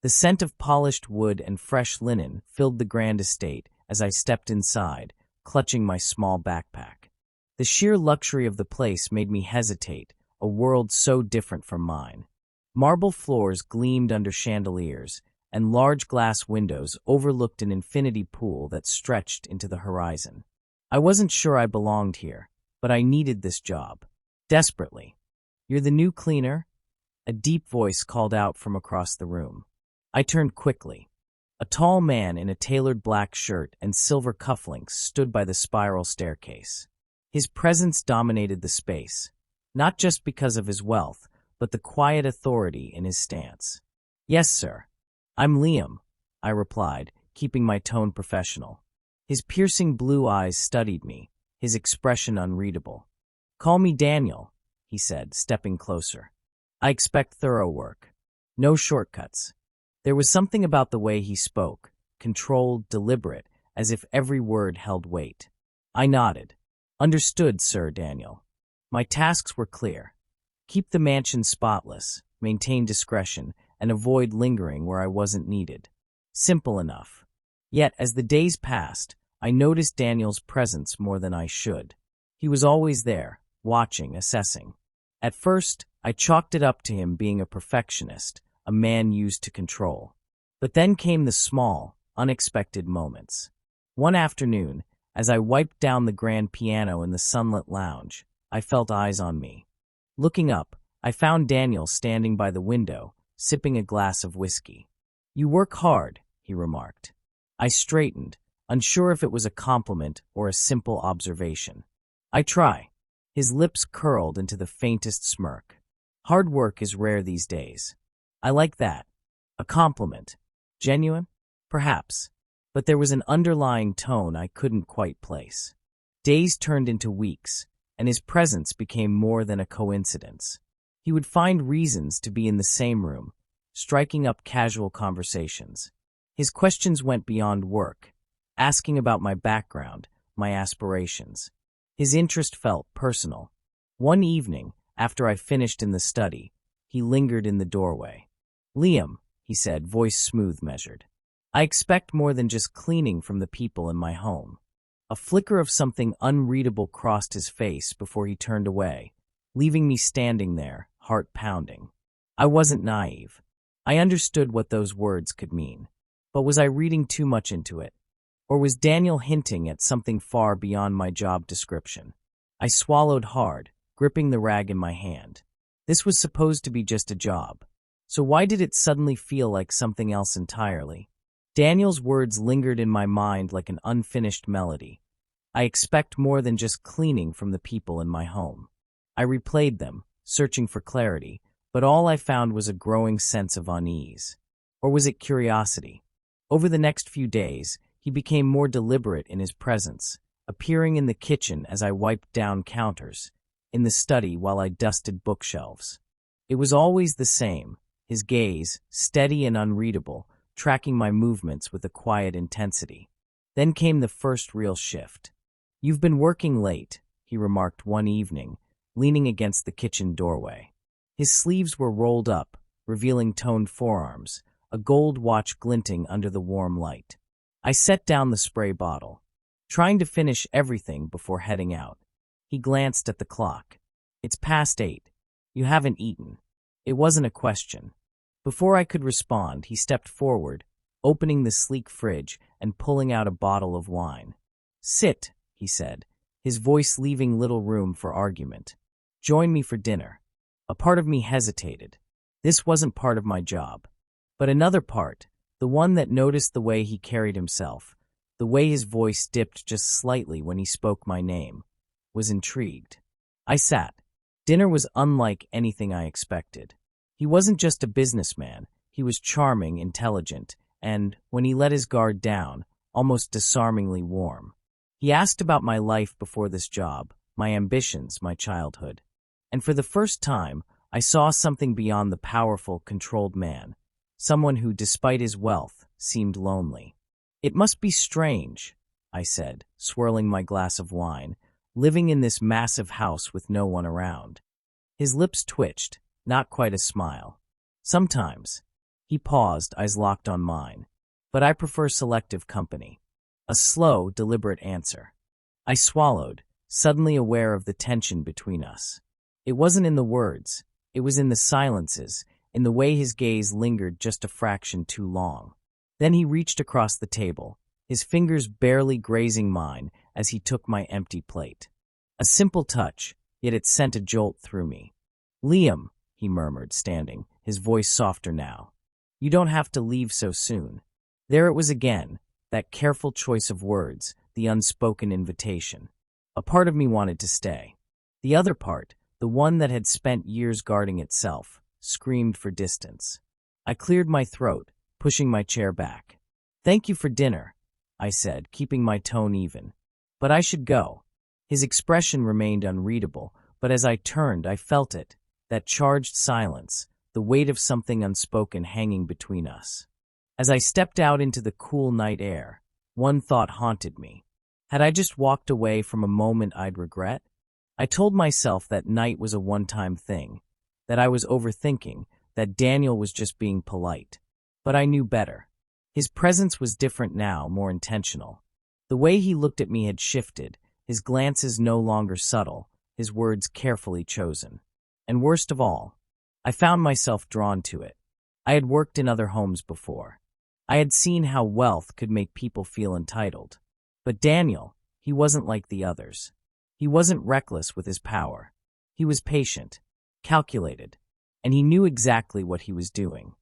The scent of polished wood and fresh linen filled the grand estate as I stepped inside, clutching my small backpack. The sheer luxury of the place made me hesitate, a world so different from mine. Marble floors gleamed under chandeliers, and large glass windows overlooked an infinity pool that stretched into the horizon. I wasn't sure I belonged here, but I needed this job. Desperately. "You're the new cleaner?" A deep voice called out from across the room. I turned quickly. A tall man in a tailored black shirt and silver cufflinks stood by the spiral staircase. His presence dominated the space, not just because of his wealth, but the quiet authority in his stance. "Yes, sir. I'm Liam," I replied, keeping my tone professional. His piercing blue eyes studied me, his expression unreadable. "Call me Daniel," he said, stepping closer. "I expect thorough work. No shortcuts." There was something about the way he spoke, controlled, deliberate, as if every word held weight. I nodded. "Understood, Sir Daniel." My tasks were clear. Keep the mansion spotless, maintain discretion, and avoid lingering where I wasn't needed. Simple enough. Yet, as the days passed, I noticed Daniel's presence more than I should. He was always there, watching, assessing. At first, I chalked it up to him being a perfectionist, a man used to control. But then came the small, unexpected moments. One afternoon, as I wiped down the grand piano in the sunlit lounge, I felt eyes on me. Looking up, I found Daniel standing by the window, sipping a glass of whiskey. "You work hard," he remarked. I straightened, unsure if it was a compliment or a simple observation. "I try." His lips curled into the faintest smirk. "Hard work is rare these days." I like that. A compliment. Genuine? Perhaps. But there was an underlying tone I couldn't quite place. Days turned into weeks, and his presence became more than a coincidence. He would find reasons to be in the same room, striking up casual conversations. His questions went beyond work, asking about my background, my aspirations. His interest felt personal. One evening, after I finished in the study, he lingered in the doorway. "Liam," he said, voice smooth measured. "I expect more than just cleaning from the people in my home." A flicker of something unreadable crossed his face before he turned away, leaving me standing there, heart pounding. I wasn't naive. I understood what those words could mean. But was I reading too much into it? Or was Daniel hinting at something far beyond my job description? I swallowed hard, gripping the rag in my hand. This was supposed to be just a job. So why did it suddenly feel like something else entirely? Daniel's words lingered in my mind like an unfinished melody. I expect more than just cleaning from the people in my home. I replayed them, searching for clarity, but all I found was a growing sense of unease. Or was it curiosity? Over the next few days, he became more deliberate in his presence, appearing in the kitchen as I wiped down counters, in the study while I dusted bookshelves. It was always the same, his gaze, steady and unreadable, tracking my movements with a quiet intensity. Then came the first real shift. "You've been working late," he remarked one evening, leaning against the kitchen doorway. His sleeves were rolled up, revealing toned forearms, a gold watch glinting under the warm light. I set down the spray bottle, trying to finish everything before heading out. He glanced at the clock. "It's past 8. You haven't eaten." It wasn't a question. Before I could respond, he stepped forward, opening the sleek fridge and pulling out a bottle of wine. "Sit," he said, his voice leaving little room for argument. "Join me for dinner." A part of me hesitated. This wasn't part of my job. But another part, the one that noticed the way he carried himself, the way his voice dipped just slightly when he spoke my name, was intrigued. I sat. Dinner was unlike anything I expected. He wasn't just a businessman, he was charming, intelligent, and, when he let his guard down, almost disarmingly warm. He asked about my life before this job, my ambitions, my childhood. And for the first time, I saw something beyond the powerful, controlled man, someone who, despite his wealth, seemed lonely. "It must be strange," I said, swirling my glass of wine, "living in this massive house with no one around." His lips twitched, not quite a smile. "Sometimes. He paused, eyes locked on mine. But I prefer selective company. A slow, deliberate answer. I swallowed, suddenly aware of the tension between us. It wasn't in the words. It was in the silences, in the way his gaze lingered just a fraction too long. Then he reached across the table, his fingers barely grazing mine as he took my empty plate. A simple touch, yet it sent a jolt through me. "Liam," he murmured, standing, his voice softer now. "You don't have to leave so soon." There it was again, that careful choice of words, the unspoken invitation. A part of me wanted to stay. The other part, the one that had spent years guarding itself, screamed for distance. I cleared my throat, pushing my chair back. "Thank you for dinner," I said, keeping my tone even. "But I should go." His expression remained unreadable, but as I turned, I felt it, that charged silence, the weight of something unspoken hanging between us. As I stepped out into the cool night air, one thought haunted me. Had I just walked away from a moment I'd regret? I told myself that night was a one-time thing, that I was overthinking, that Daniel was just being polite. But I knew better. His presence was different now, more intentional. The way he looked at me had shifted, his glances no longer subtle, his words carefully chosen. And worst of all, I found myself drawn to it. I had worked in other homes before. I had seen how wealth could make people feel entitled. But Daniel, he wasn't like the others. He wasn't reckless with his power. He was patient, calculated, and he knew exactly what he was doing.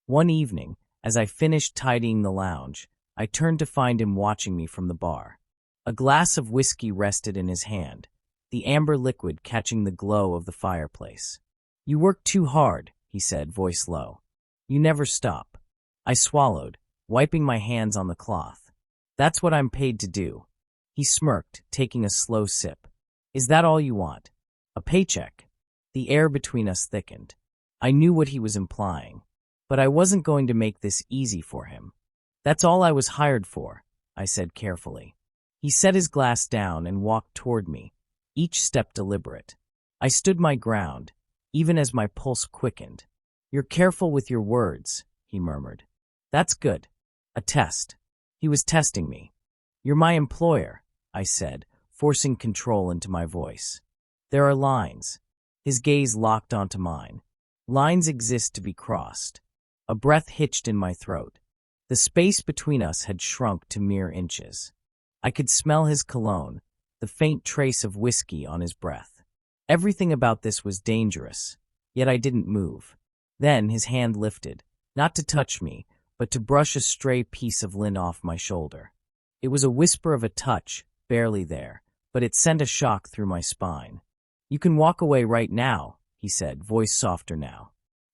One evening, as I finished tidying the lounge, I turned to find him watching me from the bar. A glass of whiskey rested in his hand, the amber liquid catching the glow of the fireplace. "You work too hard," he said, voice low. "You never stop." I swallowed, wiping my hands on the cloth. "That's what I'm paid to do." He smirked, taking a slow sip. "Is that all you want? A paycheck?" The air between us thickened. I knew what he was implying, but I wasn't going to make this easy for him. "That's all I was hired for," I said carefully. He set his glass down and walked toward me, each step deliberate. I stood my ground, even as my pulse quickened. "You're careful with your words," he murmured. "That's good. A test." He was testing me. "You're my employer," I said, forcing control into my voice. "There are lines." His gaze locked onto mine. "Lines exist to be crossed." A breath hitched in my throat. The space between us had shrunk to mere inches. I could smell his cologne, the faint trace of whiskey on his breath. Everything about this was dangerous, yet I didn't move. Then his hand lifted, not to touch me, but to brush a stray piece of linen off my shoulder. It was a whisper of a touch, barely there, but it sent a shock through my spine. "You can walk away right now," he said, voice softer now.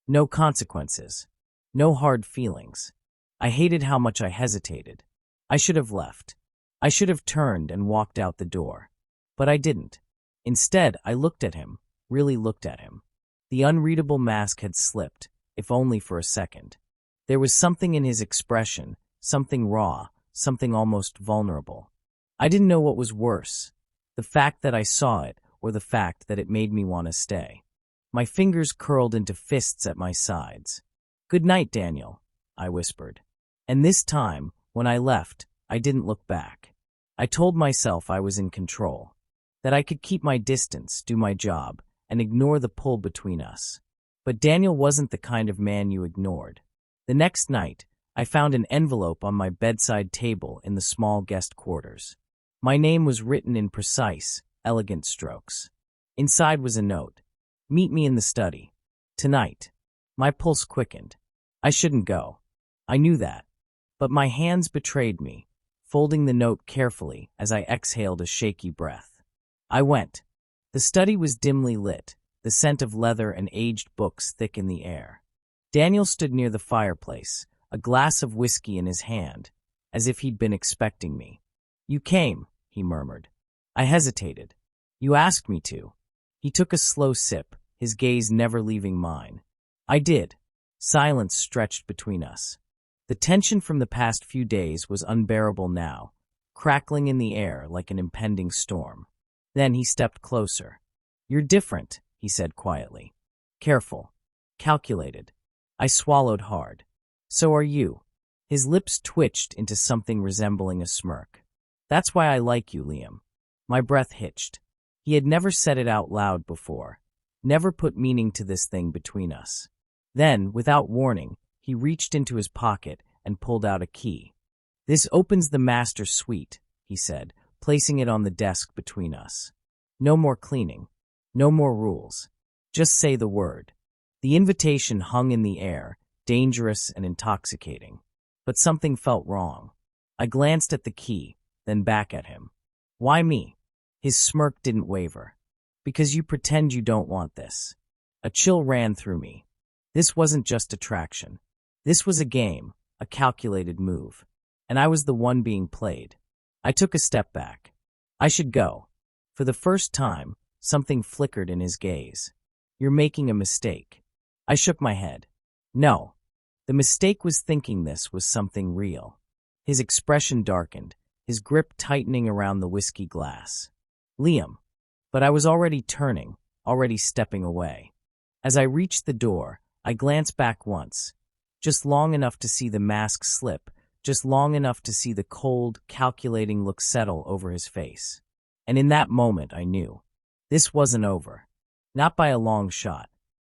"No consequences. No hard feelings." I hated how much I hesitated. I should have left. I should have turned and walked out the door. But I didn't. Instead, I looked at him, really looked at him. The unreadable mask had slipped, if only for a second. There was something in his expression, something raw, something almost vulnerable. I didn't know what was worse, the fact that I saw it or the fact that it made me want to stay. My fingers curled into fists at my sides. "Good night, Daniel," I whispered. And this time, when I left, I didn't look back. I told myself I was in control, that I could keep my distance, do my job, and ignore the pull between us. But Daniel wasn't the kind of man you ignored. The next night, I found an envelope on my bedside table in the small guest quarters. My name was written in precise, elegant strokes. Inside was a note. "Meet me in the study. Tonight." My pulse quickened. I shouldn't go. I knew that. But my hands betrayed me, folding the note carefully as I exhaled a shaky breath. I went. The study was dimly lit, the scent of leather and aged books thick in the air. Daniel stood near the fireplace, a glass of whiskey in his hand, as if he'd been expecting me. "You came," he murmured. I hesitated. "You asked me to." He took a slow sip, his gaze never leaving mine. I did. Silence stretched between us. The tension from the past few days was unbearable now, crackling in the air like an impending storm. Then he stepped closer. "You're different," he said quietly. "Careful. Calculated." I swallowed hard. So are you. His lips twitched into something resembling a smirk. That's why I like you, Liam. My breath hitched. He had never said it out loud before. Never put meaning to this thing between us. Then, without warning, he reached into his pocket and pulled out a key. This opens the master suite, he said, placing it on the desk between us. No more cleaning. No more rules. Just say the word. The invitation hung in the air, dangerous and intoxicating. But something felt wrong. I glanced at the key, then back at him. Why me? His smirk didn't waver. Because you pretend you don't want this. A chill ran through me. This wasn't just attraction. This was a game, a calculated move. And I was the one being played. I took a step back. I should go. For the first time, something flickered in his gaze. You're making a mistake. I shook my head. No. The mistake was thinking this was something real. His expression darkened, his grip tightening around the whiskey glass. Liam. But I was already turning, already stepping away. As I reached the door, I glanced back once, just long enough to see the mask slip, just long enough to see the cold, calculating look settle over his face. And in that moment, I knew. This wasn't over. Not by a long shot.